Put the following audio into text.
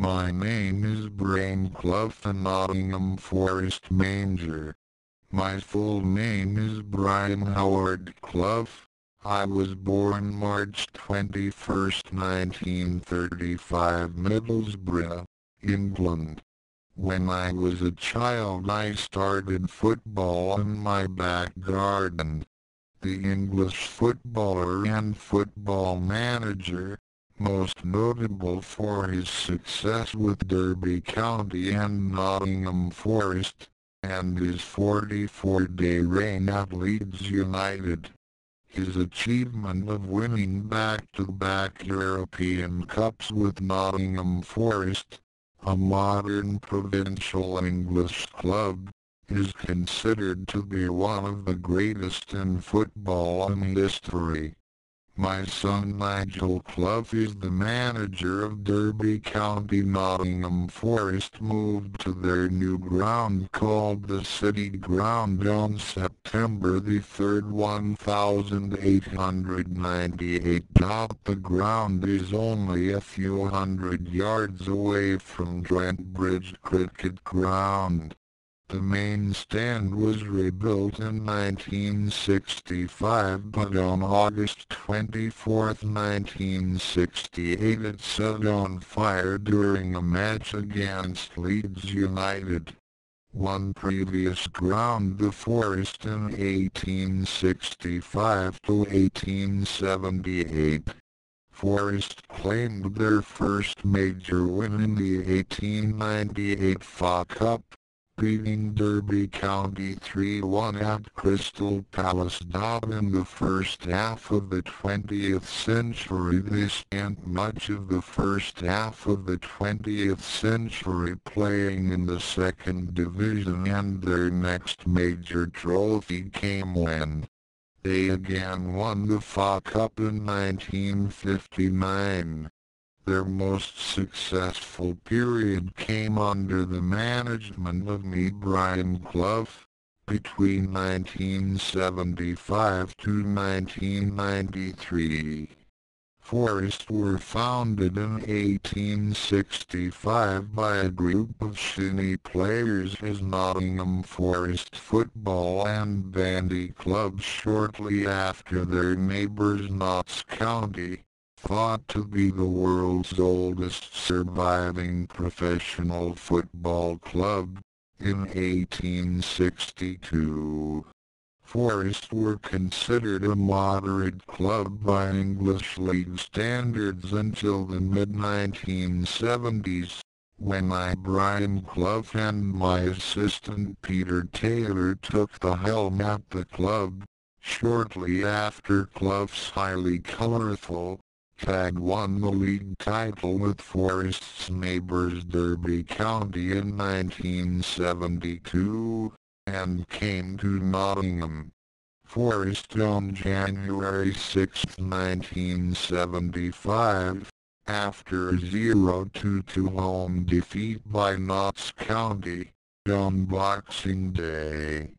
My name is Brian Clough, the Nottingham Forest Manger. My full name is Brian Howard Clough. I was born March 21, 1935, Middlesbrough, England. When I was a child I started football in my back garden. The English footballer and football manager, most notable for his success with Derby County and Nottingham Forest, and his 44-day reign at Leeds United. His achievement of winning back-to-back European Cups with Nottingham Forest, a modern provincial English club, is considered to be one of the greatest in football in history. My son Nigel Clough is the manager of Derby County. Nottingham Forest moved to their new ground called the City Ground on September 3, 1898. The ground is only a few hundred yards away from Trent Bridge Cricket Ground. The main stand was rebuilt in 1965, but on August 24, 1968 it set on fire during a match against Leeds United. One previous ground, the Forest, in 1865 to 1878. Forest claimed their first major win in the 1898 FA Cup, beating Derby County 3-1 at Crystal Palace. In the first half of the 20th century they spent much of the first half of the 20th century playing in the second division, and their next major trophy came when they again won the FA Cup in 1959. Their most successful period came under the management of me, Brian Clough, between 1975 to 1993. Forest were founded in 1865 by a group of shinny players as Nottingham Forest Football and Bandy Club shortly after their neighbours Notts County, thought to be the world's oldest surviving professional football club, in 1862. Forest were considered a moderate club by English league standards until the mid-1970s, when I, Brian Clough, and my assistant Peter Taylor took the helm at the club. Shortly after, Clough's highly colourful Tag won the league title with Forest's neighbours Derby County in 1972, and came to Nottingham Forest on January 6, 1975, after a 0-2 home defeat by Notts County, on Boxing Day.